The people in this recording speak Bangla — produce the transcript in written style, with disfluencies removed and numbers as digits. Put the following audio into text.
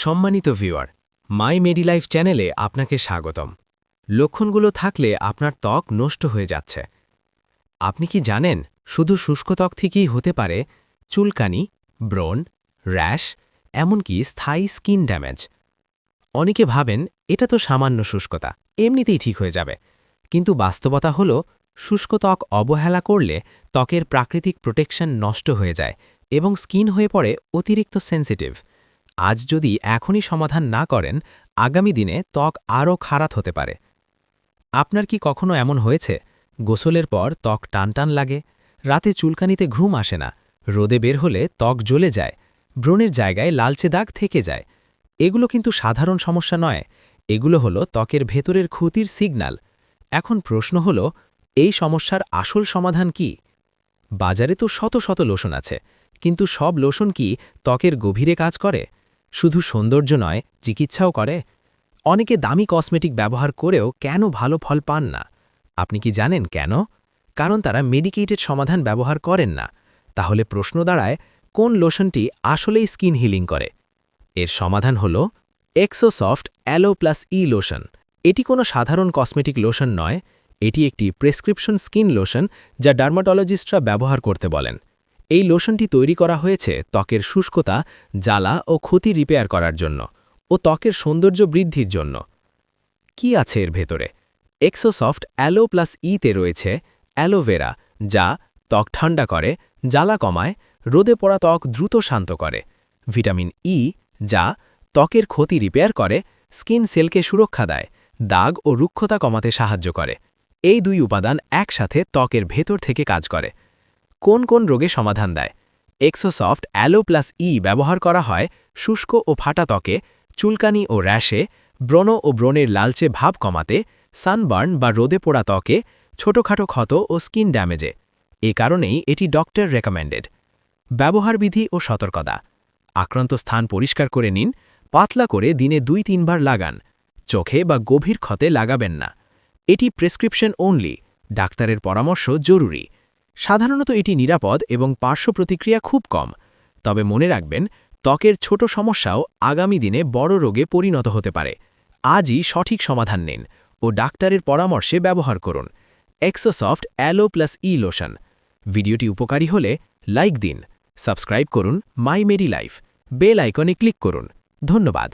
সম্মানিত ভিউয়ার, মাই মেডিলাইফ চ্যানেলে আপনাকে স্বাগতম। লক্ষণগুলো থাকলে আপনার ত্বক নষ্ট হয়ে যাচ্ছে। আপনি কি জানেন শুধু শুষ্ক ত্বক থেকেই হতে পারে চুলকানি, ব্রণ, র্যাশ, এমনকি স্থায়ী স্কিন ড্যামেজ? অনেকে ভাবেন এটা তো সামান্য শুষ্কতা, এমনিতেই ঠিক হয়ে যাবে। কিন্তু বাস্তবতা হলো শুষ্ক ত্বক অবহেলা করলে ত্বকের প্রাকৃতিক প্রোটেকশন নষ্ট হয়ে যায় এবং স্কিন হয়ে পড়ে অতিরিক্ত সেন্সিটিভ। আজ যদি এখনই সমাধান না করেন, আগামী দিনে ত্বক আরও খারাপ হতে পারে। আপনার কি কখনো এমন হয়েছে গোসলের পর ত্বক টানটান লাগে, রাতে চুলকানিতে ঘুম আসে না, রোদে বের হলে ত্বক জ্বলে যায়, ব্রণের জায়গায় লালচে দাগ থেকে যায়? এগুলো কিন্তু সাধারণ সমস্যা নয়, এগুলো হলো ত্বকের ভেতরের ক্ষতির সিগন্যাল। এখন প্রশ্ন হলো, এই সমস্যার আসল সমাধান কি? বাজারে তো শত শত লোশন আছে, কিন্তু সব লোশন কি ত্বকের গভীরে কাজ করে? শুধু সৌন্দর্য নয়, চিকিৎসাও করে। অনেকে দামি কসমেটিক ব্যবহার করেও কেন ভালো ফল পান না? আপনি কি জানেন কেন? কারণ তারা মেডিকেটেড সমাধান ব্যবহার করেন না। তাহলে প্রশ্ন দাঁড়ায়, কোন লোশনটি আসলেই স্কিন হিলিং করে? এর সমাধান হল এক্সোসফট অ্যালো প্লাস ই লোশন। এটি কোনো সাধারণ কসমেটিক লোশন নয়, এটি একটি প্রেসক্রিপশন স্কিন লোশন যা ডার্মাটোলজিস্টরা ব্যবহার করতে বলেন। এই লোশনটি তৈরি করা হয়েছে ত্বকের শুষ্কতা, জ্বালা ও ক্ষতি রিপেয়ার করার জন্য ও ত্বকের সৌন্দর্য বৃদ্ধির জন্য। কি আছে এর ভেতরে? এক্সোসফট অ্যালো প্লাস ইতে রয়েছে অ্যালোভেরা, যা ত্বক ঠান্ডা করে, জ্বালা কমায়, রোদে পড়া ত্বক দ্রুত শান্ত করে। ভিটামিন ই, যা ত্বকের ক্ষতি রিপেয়ার করে, স্কিন সেলকে সুরক্ষা দেয়, দাগ ও রুক্ষতা কমাতে সাহায্য করে। এই দুই উপাদান একসাথে ত্বকের ভেতর থেকে কাজ করে। কোন কোন রোগে সমাধান দেয়? এক্সোসফট অ্যালো প্লাস ই ব্যবহার করা হয় শুষ্ক ও ফাটা ত্বকে, চুলকানি ও র্যাশে, ব্রণ ও ব্রণের লালচে ভাব কমাতে, সানবার্ন বা রোদে পোড়া ত্বকে, ছোটখাটো ক্ষত ও স্কিন ড্যামেজে। এ কারণেই এটি ডক্টর রেকমেন্ডেড। ব্যবহারবিধি ও সতর্কতা: আক্রান্ত স্থান পরিষ্কার করে নিন, পাতলা করে দিনে 2-3 বার লাগান। চোখে বা গভীর ক্ষতে লাগাবেন না। এটি প্রেসক্রিপশন অনলি, ডাক্তারের পরামর্শ জরুরি। সাধারণত এটি নিরাপদ এবং পার্শ্ব প্রতিক্রিয়া খুব কম। তবে মনে রাখবেন, ত্বকের ছোট সমস্যাও আগামী দিনে বড় রোগে পরিণত হতে পারে। আজই সঠিক সমাধান নিন ও ডাক্তারের পরামর্শে ব্যবহার করুন এক্সোসফট অ্যালো প্লাস ই লোশন। ভিডিওটি উপকারী হলে লাইক দিন, সাবস্ক্রাইব করুন মাই মেডি লাইফ, বেল আইকনে ক্লিক করুন। ধন্যবাদ।